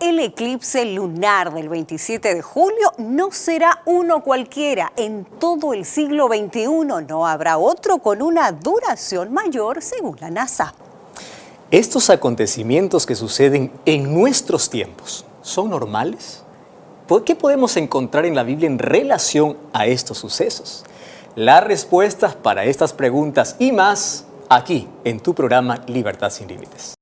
el eclipse lunar del 27 de julio no será uno cualquiera. En todo el siglo XXI no habrá otro con una duración mayor según la NASA. ¿Estos acontecimientos que suceden en nuestros tiempos son normales? ¿Qué podemos encontrar en la Biblia en relación a estos sucesos? Las respuestas para estas preguntas y más aquí en tu programa Libertad Sin Límites.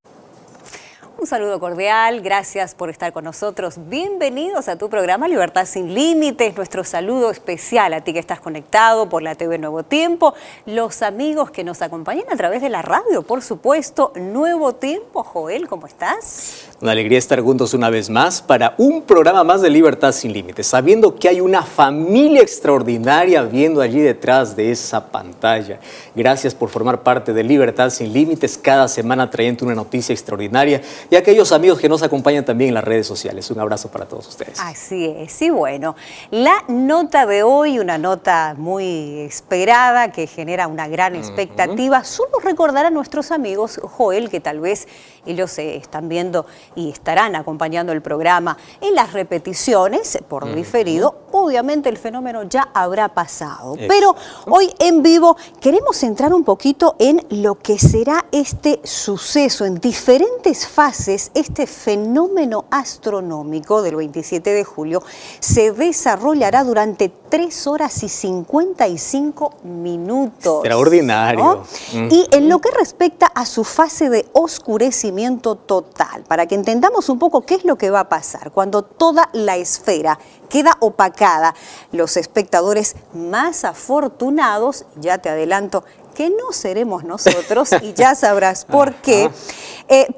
Un saludo cordial, gracias por estar con nosotros. Bienvenidos a tu programa Libertad Sin Límites. Nuestro saludo especial a ti que estás conectado por la TV Nuevo Tiempo, los amigos que nos acompañan a través de la radio, por supuesto, Nuevo Tiempo. Joel, ¿cómo estás? Una alegría estar juntos una vez más para un programa más de Libertad Sin Límites, sabiendo que hay una familia extraordinaria viendo allí detrás de esa pantalla. Gracias por formar parte de Libertad Sin Límites, cada semana trayendo una noticia extraordinaria, y aquellos amigos que nos acompañan también en las redes sociales. Un abrazo para todos ustedes. Así es, y bueno, la nota de hoy, una nota muy esperada que genera una gran expectativa. Solo recordar a nuestros amigos, Joel, que tal vez ellos están viendo y estarán acompañando el programa en las repeticiones por diferido. Obviamente el fenómeno ya habrá pasado, pero hoy en vivo queremos entrar un poquito en lo que será este suceso en diferentes fases. Este fenómeno astronómico del 27 de julio se desarrollará durante 3 horas y 55 minutos. Extraordinario. ¿No? Y en lo que respecta a su fase de oscurecimiento total, para que entendamos un poco qué es lo que va a pasar cuando toda la esfera queda opacada, los espectadores más afortunados, ya te adelanto que no seremos nosotros y ya sabrás por qué,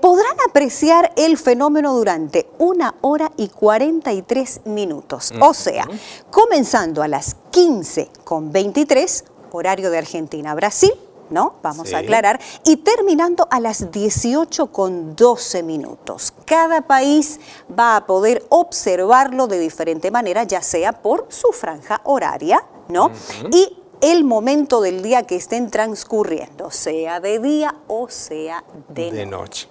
podrán apreciar el fenómeno durante 1 hora y 43 minutos. O sea, comenzando a las 15:23, horario de Argentina, Brasil, ¿no? Vamos a aclarar. Y terminando a las 18:12 minutos. Cada país va a poder observarlo de diferente manera, ya sea por su franja horaria, ¿no? Y el momento del día que estén transcurriendo, sea de día o sea de noche.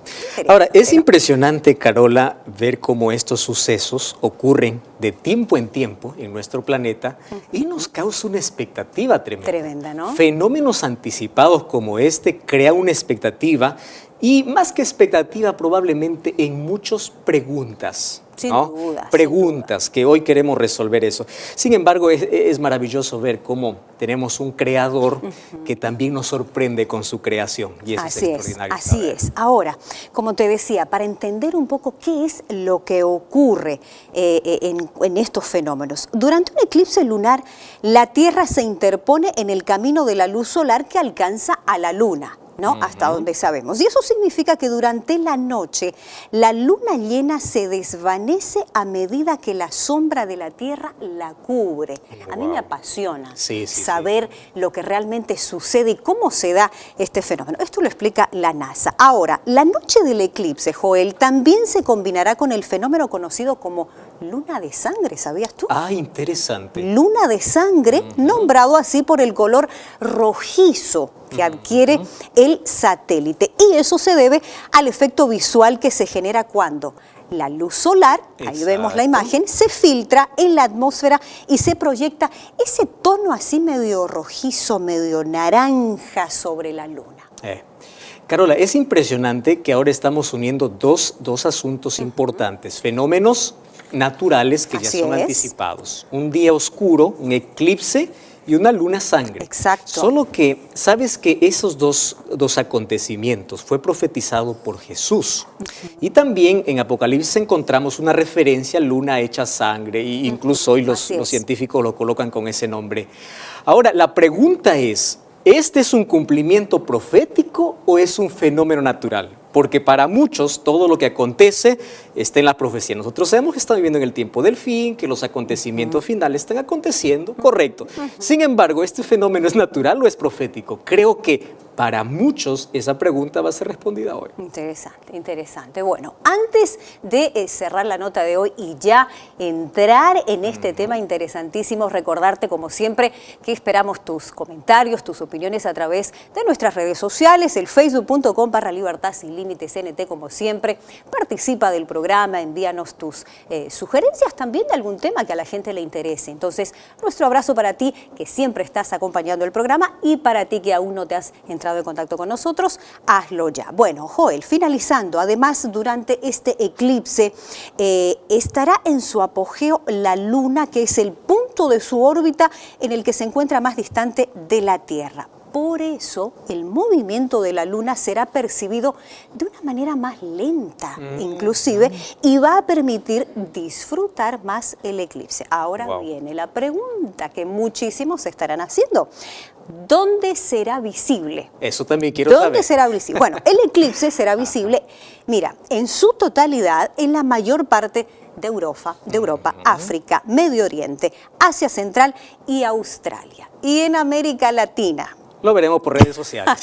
Ahora, es impresionante, Carola, ver cómo estos sucesos ocurren de tiempo en tiempo en nuestro planeta y nos causa una expectativa tremenda. Tremenda, ¿no? Fenómenos anticipados como este crean una expectativa y más que expectativa probablemente en muchos preguntas. Sin ¿no? duda. Preguntas que hoy queremos resolver eso. Sin embargo, es maravilloso ver cómo tenemos un creador que también nos sorprende con su creación. Y eso es extraordinario. Así es. Ahora, como te decía, para entender un poco qué es lo que ocurre en estos fenómenos. Durante un eclipse lunar, la Tierra se interpone en el camino de la luz solar que alcanza a la Luna, ¿no? Hasta donde sabemos. Y eso significa que durante la noche la luna llena se desvanece a medida que la sombra de la Tierra la cubre. A mí me apasiona saber lo que realmente sucede y cómo se da este fenómeno. Esto lo explica la NASA. Ahora, la noche del eclipse, Joel, también se combinará con el fenómeno conocido como luna de sangre, ¿sabías tú? Ah, interesante. Luna de sangre, nombrado así por el color rojizo que adquiere el satélite. Y eso se debe al efecto visual que se genera cuando la luz solar, ahí vemos la imagen, se filtra en la atmósfera y se proyecta ese tono así medio rojizo, medio naranja sobre la luna. Carola, es impresionante que ahora estamos uniendo dos asuntos importantes, fenómenos naturales que ya son anticipados. Un día oscuro, un eclipse y una luna sangre. Exacto. Solo que, ¿sabes que esos dos acontecimientos fue profetizado por Jesús? Y también en Apocalipsis encontramos una referencia a luna hecha sangre, e incluso hoy los científicos lo colocan con ese nombre. Ahora, la pregunta es, ¿este es un cumplimiento profético o es un fenómeno natural? Porque para muchos todo lo que acontece está en la profecía. Nosotros sabemos que estamos viviendo en el tiempo del fin, que los acontecimientos finales están aconteciendo, correcto. Sin embargo, ¿este fenómeno es natural o es profético? Creo que para muchos esa pregunta va a ser respondida hoy. Interesante, interesante. Bueno, antes de cerrar la nota de hoy y ya entrar en este tema interesantísimo, recordarte como siempre que esperamos tus comentarios, tus opiniones a través de nuestras redes sociales, el facebook.com/libertad sin Límite CNT como siempre. Participa del programa, envíanos tus sugerencias también de algún tema que a la gente le interese. Entonces, nuestro abrazo para ti que siempre estás acompañando el programa y para ti que aún no te has entrado en contacto con nosotros, hazlo ya. Bueno, Joel, finalizando, además durante este eclipse estará en su apogeo la Luna, que es el punto de su órbita en el que se encuentra más distante de la Tierra. Por eso, el movimiento de la Luna será percibido de una manera más lenta, inclusive, y va a permitir disfrutar más el eclipse. Ahora viene la pregunta que muchísimos estarán haciendo. ¿Dónde será visible? Eso también quiero saber. ¿Dónde será visible? Bueno, el eclipse será visible, mira, en su totalidad en la mayor parte de Europa, África, Medio Oriente, Asia Central y Australia. Y en América Latina. Lo veremos por redes sociales.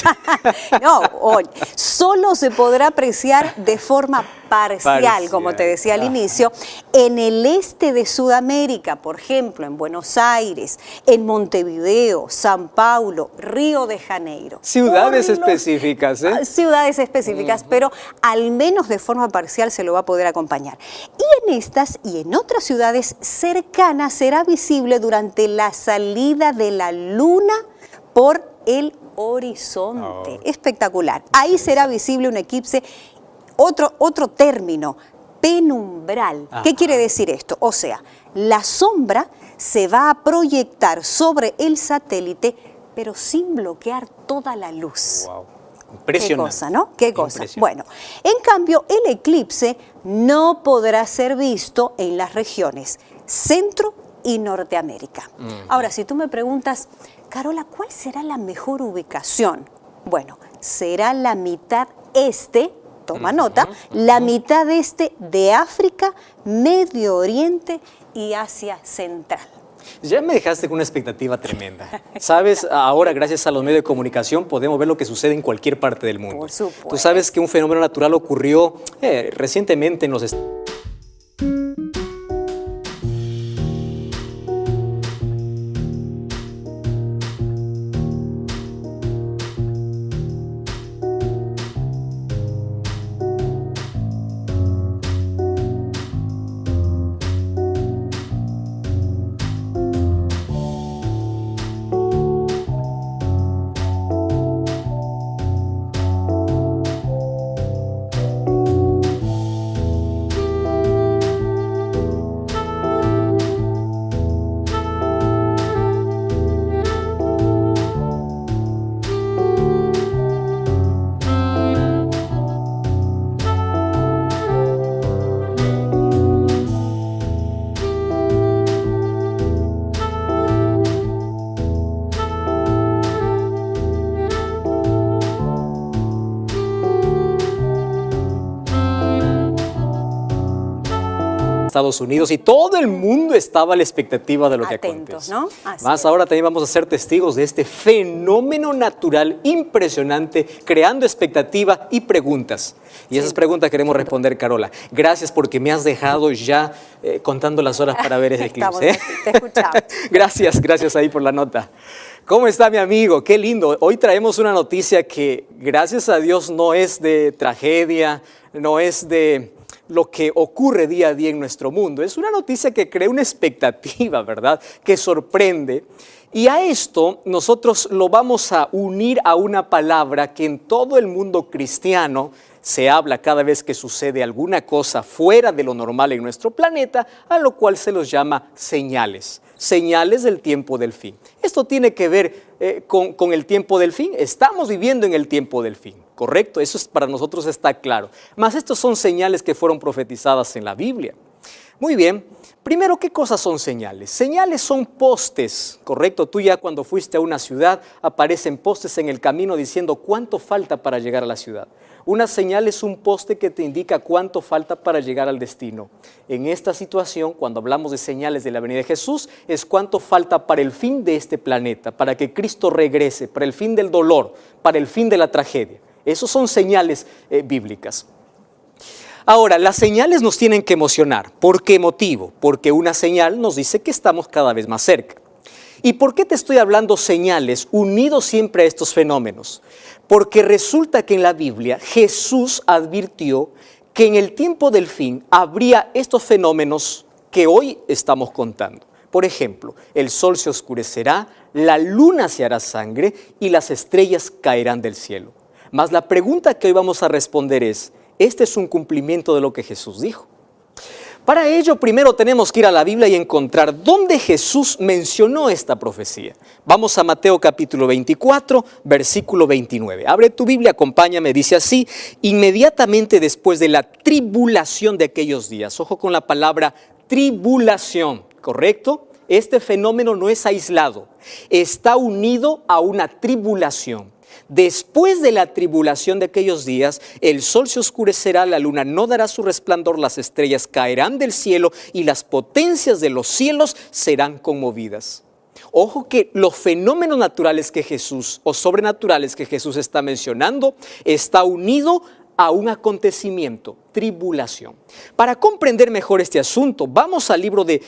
No, oye, solo se podrá apreciar de forma parcial, como te decía al inicio, en el este de Sudamérica, por ejemplo, en Buenos Aires, en Montevideo, San Paulo, Río de Janeiro. Ciudades específicas, ¿eh? Ciudades específicas, pero al menos de forma parcial se lo va a poder acompañar. Y en estas y en otras ciudades cercanas será visible durante la salida de la Luna por el horizonte. Espectacular. Ahí será visible un eclipse, otro término, penumbral. ¿Qué quiere decir esto? O sea, la sombra se va a proyectar sobre el satélite, pero sin bloquear toda la luz. Impresionante. Qué cosa, ¿no? Qué cosa. Bueno, en cambio, el eclipse no podrá ser visto en las regiones Centro y Norteamérica. Ahora, si tú me preguntas, Carola, ¿cuál será la mejor ubicación? Bueno, será la mitad este, toma nota, la mitad este de África, Medio Oriente y Asia Central. Ya me dejaste con una expectativa tremenda. Sabes, ahora gracias a los medios de comunicación podemos ver lo que sucede en cualquier parte del mundo. Por supuesto. Tú sabes que un fenómeno natural ocurrió recientemente en los Estados Unidos. Unidos y todo el mundo estaba a la expectativa de lo que acontece. ¿No? Más ahora también vamos a ser testigos de este fenómeno natural impresionante, creando expectativa y preguntas. Y esas preguntas queremos responder, Carola. Gracias porque me has dejado ya contando las horas para ver ese eclipse. Así, te escuchamos. Gracias ahí por la nota. ¿Cómo está mi amigo? Qué lindo. Hoy traemos una noticia que gracias a Dios no es de tragedia, no es de lo que ocurre día a día en nuestro mundo. Es una noticia que crea una expectativa, ¿verdad? Que sorprende. Y a esto nosotros lo vamos a unir a una palabra que en todo el mundo cristiano se habla cada vez que sucede alguna cosa fuera de lo normal en nuestro planeta, a lo cual se los llama señales. Señales del tiempo del fin. Esto tiene que ver con el tiempo del fin. Estamos viviendo en el tiempo del fin, ¿correcto? Eso para nosotros está claro. Mas estos son señales que fueron profetizadas en la Biblia. Muy bien. Primero, ¿qué cosas son señales? Señales son postes, ¿correcto? Tú ya cuando fuiste a una ciudad aparecen postes en el camino diciendo cuánto falta para llegar a la ciudad. Una señal es un poste que te indica cuánto falta para llegar al destino. En esta situación, cuando hablamos de señales de la venida de Jesús, es cuánto falta para el fin de este planeta, para que Cristo regrese, para el fin del dolor, para el fin de la tragedia. Esos son señales bíblicas. Ahora, las señales nos tienen que emocionar. ¿Por qué motivo? Porque una señal nos dice que estamos cada vez más cerca. ¿Y por qué te estoy hablando señales unidos siempre a estos fenómenos? Porque resulta que en la Biblia Jesús advirtió que en el tiempo del fin habría estos fenómenos que hoy estamos contando. Por ejemplo, el sol se oscurecerá, la luna se hará sangre y las estrellas caerán del cielo. Mas la pregunta que hoy vamos a responder es, ¿este es un cumplimiento de lo que Jesús dijo? Para ello, primero tenemos que ir a la Biblia y encontrar dónde Jesús mencionó esta profecía. Vamos a Mateo capítulo 24, versículo 29. Abre tu Biblia, acompáñame, dice así: inmediatamente después de la tribulación de aquellos días. Ojo con la palabra tribulación, ¿correcto? Este fenómeno no es aislado, está unido a una tribulación. Después de la tribulación de aquellos días, el sol se oscurecerá, la luna no dará su resplandor, las estrellas caerán del cielo y las potencias de los cielos serán conmovidas. Ojo que los fenómenos naturales que Jesús, o sobrenaturales que Jesús está mencionando, está unido a un acontecimiento, tribulación. Para comprender mejor este asunto, vamos al libro de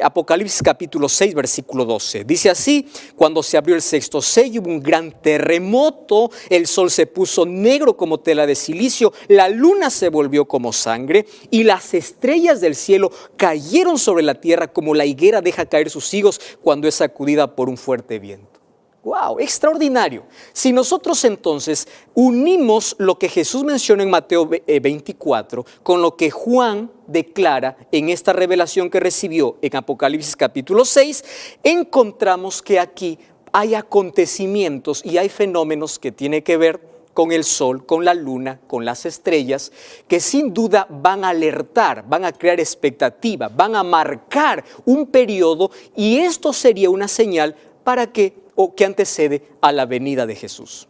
Apocalipsis capítulo 6, versículo 12. Dice así: cuando se abrió el sexto sello hubo un gran terremoto, el sol se puso negro como tela de silicio, la luna se volvió como sangre y las estrellas del cielo cayeron sobre la tierra como la higuera deja caer sus higos cuando es sacudida por un fuerte viento. ¡Wow! Extraordinario. Si nosotros entonces unimos lo que Jesús mencionó en Mateo 24 con lo que Juan declara en esta revelación que recibió en Apocalipsis capítulo 6, encontramos que aquí hay acontecimientos y hay fenómenos que tienen que ver con el sol, con la luna, con las estrellas, que sin duda van a alertar, van a crear expectativa, van a marcar un periodo, y esto sería una señal para que antecede a la venida de Jesús.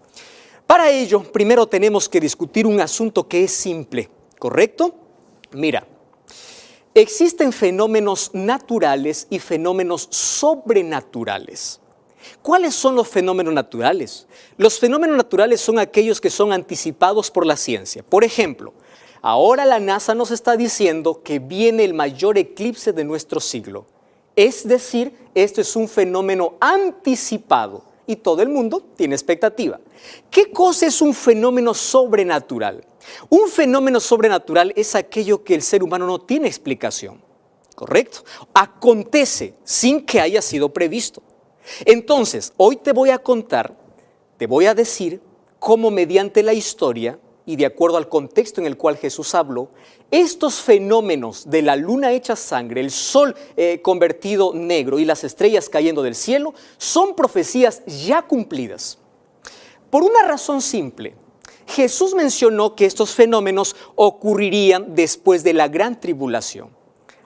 Para ello, primero tenemos que discutir un asunto que es simple, ¿correcto? Mira, existen fenómenos naturales y fenómenos sobrenaturales. ¿Cuáles son los fenómenos naturales? Los fenómenos naturales son aquellos que son anticipados por la ciencia. Por ejemplo, ahora la NASA nos está diciendo que viene el mayor eclipse de nuestro siglo. Es decir, esto es un fenómeno anticipado y todo el mundo tiene expectativa. ¿Qué cosa es un fenómeno sobrenatural? Un fenómeno sobrenatural es aquello que el ser humano no tiene explicación, ¿correcto? Acontece sin que haya sido previsto. Entonces, hoy te voy a contar, te voy a decir cómo mediante la historia y de acuerdo al contexto en el cual Jesús habló, estos fenómenos de la luna hecha sangre, el sol convertido negro y las estrellas cayendo del cielo son profecías ya cumplidas. Por una razón simple, Jesús mencionó que estos fenómenos ocurrirían después de la gran tribulación.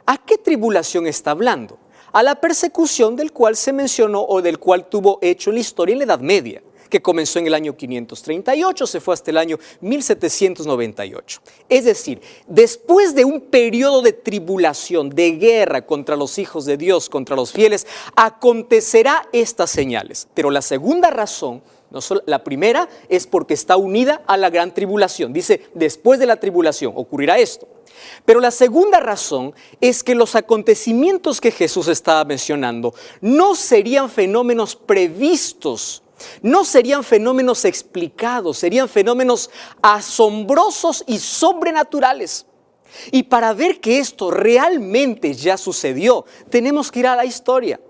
¿A qué tribulación está hablando? A la persecución del cual se mencionó o del cual tuvo hecho en la historia en la Edad Media, que comenzó en el año 538, se fue hasta el año 1798. Es decir, después de un periodo de tribulación, de guerra contra los hijos de Dios, contra los fieles, acontecerá estas señales. Pero la segunda razón, no solo, la primera es porque está unida a la gran tribulación. Dice, después de la tribulación ocurrirá esto. Pero la segunda razón es que los acontecimientos que Jesús estaba mencionando no serían fenómenos previstos, no serían fenómenos explicados, serían fenómenos asombrosos y sobrenaturales. Y para ver que esto realmente ya sucedió, tenemos que ir a la historia.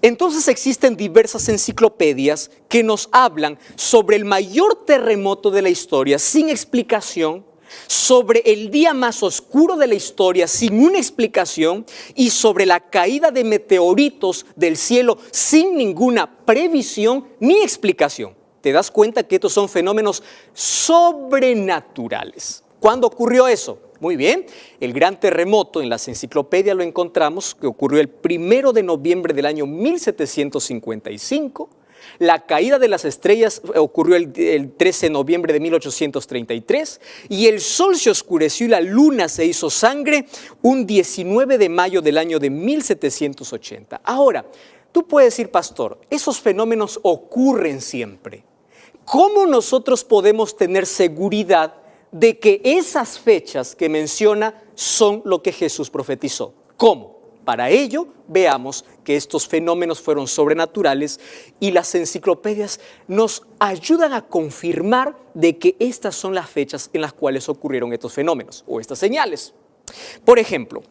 Entonces existen diversas enciclopedias que nos hablan sobre el mayor terremoto de la historia sin explicación, sobre el día más oscuro de la historia sin una explicación y sobre la caída de meteoritos del cielo sin ninguna previsión ni explicación. ¿Te das cuenta que estos son fenómenos sobrenaturales? ¿Cuándo ocurrió eso? Muy bien, el gran terremoto en las enciclopedias lo encontramos que ocurrió el 1 de noviembre del año 1755. La caída de las estrellas ocurrió el 13 de noviembre de 1833 y el sol se oscureció y la luna se hizo sangre un 19 de mayo del año de 1780. Ahora, tú puedes decir, pastor, esos fenómenos ocurren siempre. ¿Cómo nosotros podemos tener seguridad de que esas fechas que menciona son lo que Jesús profetizó? ¿Cómo? Para ello, veamos que estos fenómenos fueron sobrenaturales y las enciclopedias nos ayudan a confirmar de que estas son las fechas en las cuales ocurrieron estos fenómenos o estas señales. Por ejemplo,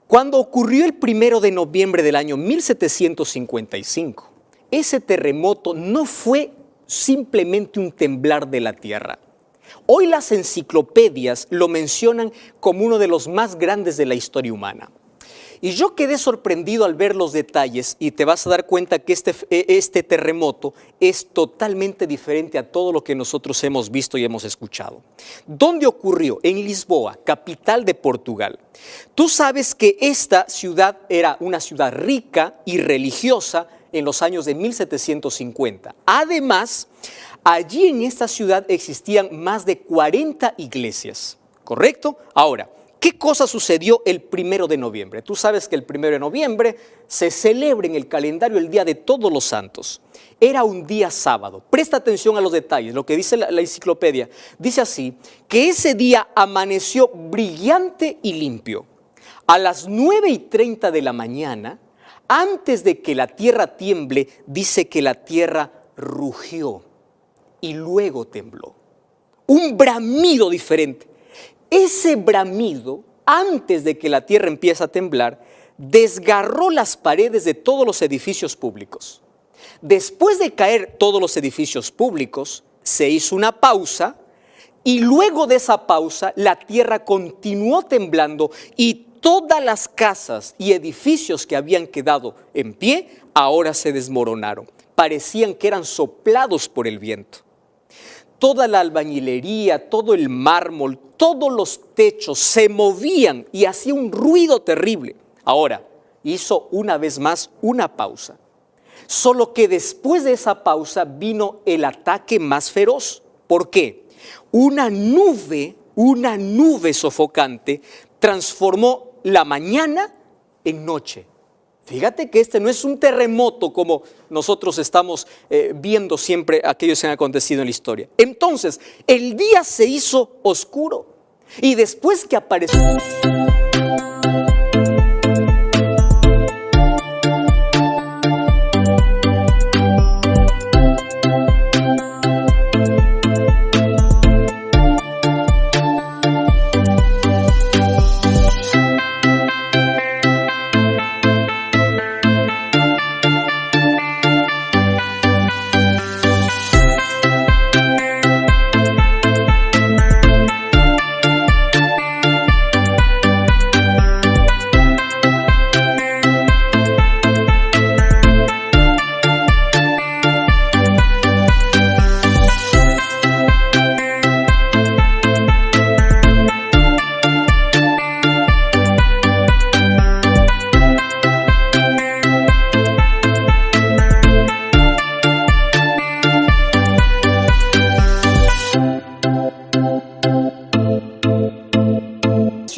cuando ocurrió el 1 de noviembre del año 1755, ese terremoto no fue simplemente un temblar de la tierra. Hoy las enciclopedias lo mencionan como uno de los más grandes de la historia humana. Y yo quedé sorprendido al ver los detalles y te vas a dar cuenta que este terremoto es totalmente diferente a todo lo que nosotros hemos visto y hemos escuchado. ¿Dónde ocurrió? En Lisboa, capital de Portugal. Tú sabes que esta ciudad era una ciudad rica y religiosa en los años de 1750. Además, allí en esta ciudad existían más de 40 iglesias, ¿correcto? Ahora, ¿qué cosa sucedió el 1 de noviembre? Tú sabes que el 1 de noviembre se celebra en el calendario el Día de Todos los Santos. Era un día sábado. Presta atención a los detalles, lo que dice la enciclopedia. Dice así, que ese día amaneció brillante y limpio. A las 9:30 de la mañana, antes de que la tierra tiemble, dice que la tierra rugió y luego tembló. Un bramido diferente. Ese bramido, antes de que la tierra empiece a temblar, desgarró las paredes de todos los edificios públicos. Después de caer todos los edificios públicos, se hizo una pausa y luego de esa pausa la tierra continuó temblando y todas las casas y edificios que habían quedado en pie ahora se desmoronaron. Parecían que eran soplados por el viento. Toda la albañilería, todo el mármol, todos los techos se movían y hacía un ruido terrible. Ahora, hizo una vez más una pausa. Solo que después de esa pausa vino el ataque más feroz. ¿Por qué? Una nube sofocante transformó la mañana en noche. Fíjate que este no es un terremoto como nosotros estamos viendo siempre aquellos que han acontecido en la historia. Entonces, el día se hizo oscuro y después que apareció...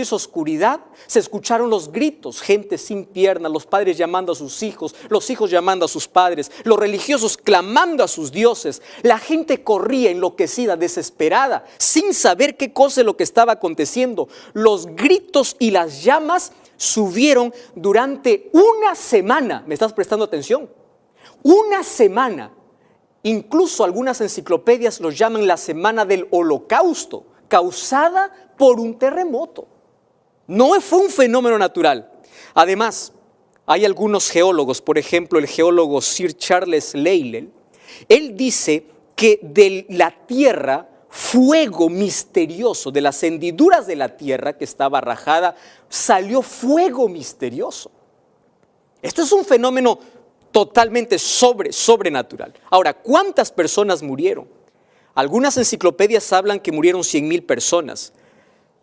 esa oscuridad se escucharon los gritos, gente sin piernas, los padres llamando a sus hijos, los hijos llamando a sus padres, los religiosos clamando a sus dioses. La gente corría enloquecida, desesperada, sin saber qué cosa es lo que estaba aconteciendo. Los gritos y las llamas subieron durante una semana. ¿Me estás prestando atención? Una semana. Incluso algunas enciclopedias lo llaman la semana del Holocausto, causada por un terremoto. No fue un fenómeno natural. Además, hay algunos geólogos, por ejemplo, el geólogo Sir Charles Lyell, él dice que de la tierra, fuego misterioso, de las hendiduras de la tierra que estaba rajada, salió fuego misterioso. Esto es un fenómeno totalmente sobrenatural. Ahora, ¿cuántas personas murieron? Algunas enciclopedias hablan que murieron 100,000 personas.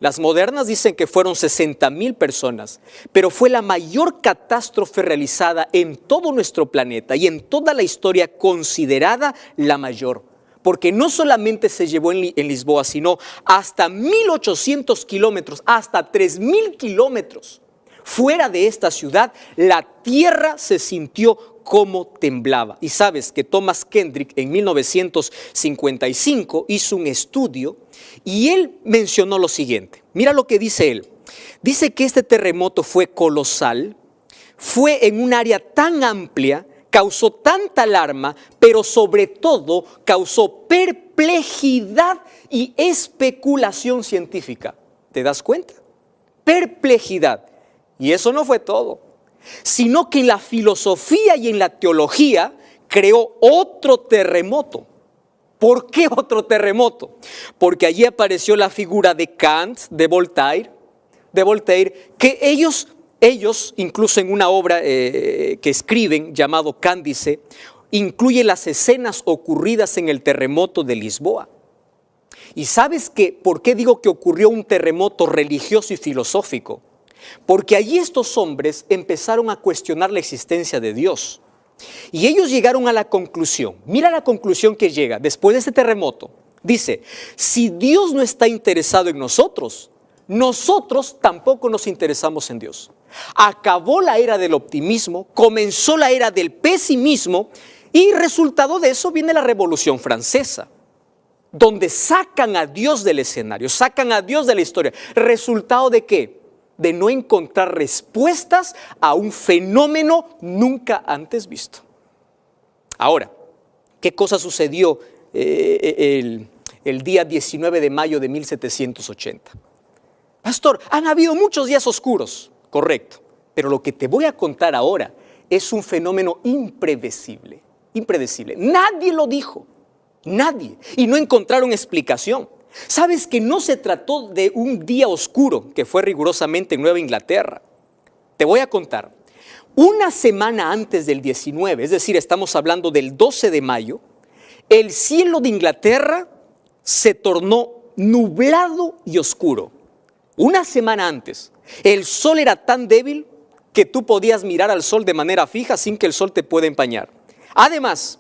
Las modernas dicen que fueron 60,000 personas, pero fue la mayor catástrofe realizada en todo nuestro planeta y en toda la historia considerada la mayor. Porque no solamente se llevó en Lisboa, sino hasta 1,800 kilómetros, hasta 3,000 kilómetros. Fuera de esta ciudad, la tierra se sintió como temblaba. Y sabes que Thomas Kendrick en 1955 hizo un estudio y él mencionó lo siguiente. Mira lo que dice él. Dice que este terremoto fue colosal, fue en un área tan amplia, causó tanta alarma, pero sobre todo causó perplejidad y especulación científica. ¿Te das cuenta? Perplejidad. Y eso no fue todo, sino que en la filosofía y en la teología creó otro terremoto. ¿Por qué otro terremoto? Porque allí apareció la figura de Kant, de Voltaire, que ellos incluso en una obra que escriben llamado Cándice, incluye las escenas ocurridas en el terremoto de Lisboa. ¿Y sabes por qué digo que ocurrió un terremoto religioso y filosófico? Porque allí estos hombres empezaron a cuestionar la existencia de Dios. Y ellos llegaron a la conclusión, mira la conclusión que llega después de este terremoto. Dice, si Dios no está interesado en nosotros, nosotros tampoco nos interesamos en Dios. Acabó la era del optimismo, comenzó la era del pesimismo y resultado de eso viene la Revolución Francesa, donde sacan a Dios del escenario, sacan a Dios de la historia. ¿Resultado de qué? De no encontrar respuestas a un fenómeno nunca antes visto. Ahora, ¿qué cosa sucedió el día 19 de mayo de 1780? Pastor, han habido muchos días oscuros, correcto, pero lo que te voy a contar ahora es un fenómeno impredecible. Nadie lo dijo, nadie, y no encontraron explicación. ¿Sabes que no se trató de un día oscuro que fue rigurosamente en Nueva Inglaterra? Te voy a contar. Una semana antes del 19, es decir, estamos hablando del 12 de mayo, el cielo de Inglaterra se tornó nublado y oscuro. Una semana antes, el sol era tan débil que tú podías mirar al sol de manera fija sin que el sol te pueda empañar. Además,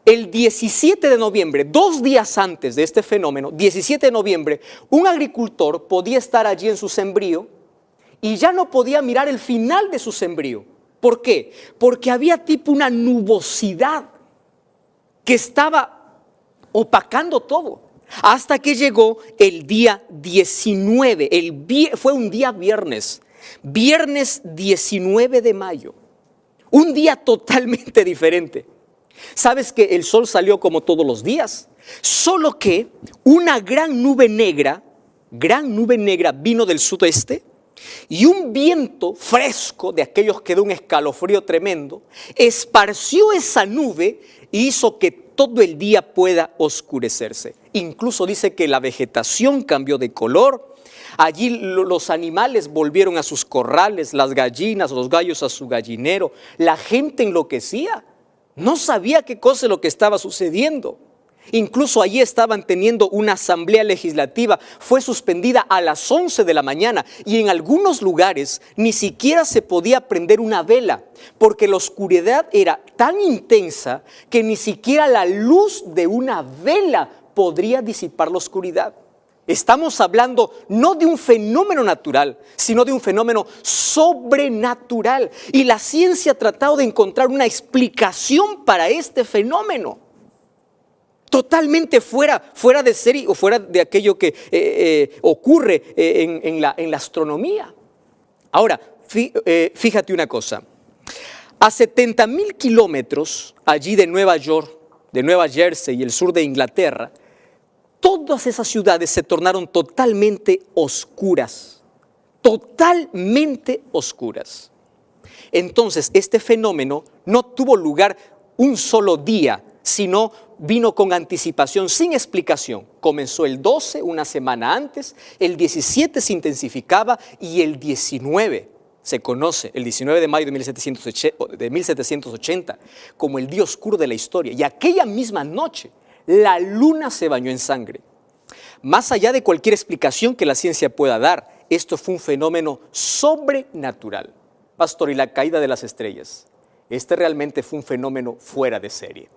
el 17 de noviembre, 2 días antes de este fenómeno, 17 de noviembre, un agricultor podía estar allí en su sembrío y ya no podía mirar el final de su sembrío. ¿Por qué? Porque había tipo una nubosidad que estaba opacando todo. Hasta que llegó el día 19, fue un día viernes 19 de mayo, un día totalmente diferente. ¿Sabes que el sol salió como todos los días? Solo que una gran nube negra vino del sudeste y un viento fresco de aquellos que da un escalofrío tremendo, esparció esa nube y hizo que todo el día pueda oscurecerse. Incluso dice que la vegetación cambió de color. Allí los animales volvieron a sus corrales, las gallinas, los gallos a su gallinero. La gente enloquecía. No sabía qué cosa es lo que estaba sucediendo. Incluso allí estaban teniendo una asamblea legislativa. Fue suspendida a las 11 de la mañana y en algunos lugares ni siquiera se podía prender una vela porque la oscuridad era tan intensa que ni siquiera la luz de una vela podría disipar la oscuridad. Estamos hablando no de un fenómeno natural, sino de un fenómeno sobrenatural. Y la ciencia ha tratado de encontrar una explicación para este fenómeno. Totalmente fuera de serie o fuera de aquello que ocurre en la astronomía. Ahora, fíjate una cosa. A 70,000 kilómetros allí de Nueva York, de Nueva Jersey y el sur de Inglaterra, todas esas ciudades se tornaron totalmente oscuras. Totalmente oscuras. Entonces, este fenómeno no tuvo lugar un solo día, sino vino con anticipación, sin explicación. Comenzó el 12, una semana antes, el 17 se intensificaba y el 19 se conoce, el 19 de mayo de 1780, como el día oscuro de la historia. Y aquella misma noche, la luna se bañó en sangre. Más allá de cualquier explicación que la ciencia pueda dar, esto fue un fenómeno sobrenatural. Pastor, y la caída de las estrellas, este realmente fue un fenómeno fuera de serie.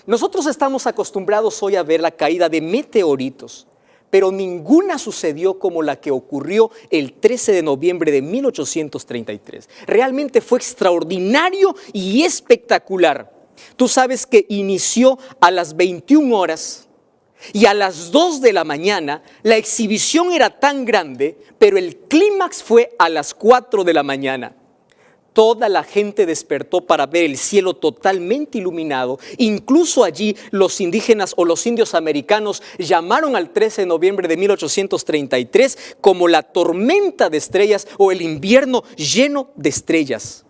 Nosotros estamos acostumbrados hoy a ver la caída de meteoritos, pero ninguna sucedió como la que ocurrió el 13 de noviembre de 1833. Realmente fue extraordinario y espectacular. Tú sabes que inició a las 21 horas Y a las 2 de la mañana la exhibición era tan grande, pero el clímax fue a las 4 de la mañana. Toda la gente despertó para ver el cielo totalmente iluminado. Incluso allí los indígenas o los indios americanos llamaron al 13 de noviembre de 1833 como la tormenta de estrellas o el invierno lleno de estrellas.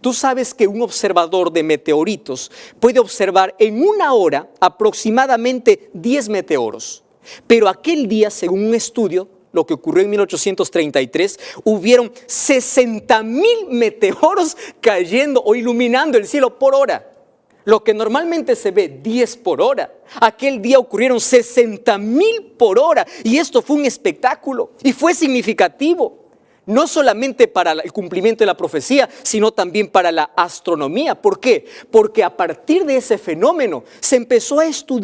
Tú sabes que un observador de meteoritos puede observar en una hora aproximadamente 10 meteoros. Pero aquel día, según un estudio, lo que ocurrió en 1833, hubieron 60,000 meteoros cayendo o iluminando el cielo por hora. Lo que normalmente se ve 10 por hora, aquel día ocurrieron 60,000 por hora. Y esto fue un espectáculo y fue significativo. No solamente para el cumplimiento de la profecía, sino también para la astronomía. ¿Por qué? Porque a partir de ese fenómeno se empezó a estudiar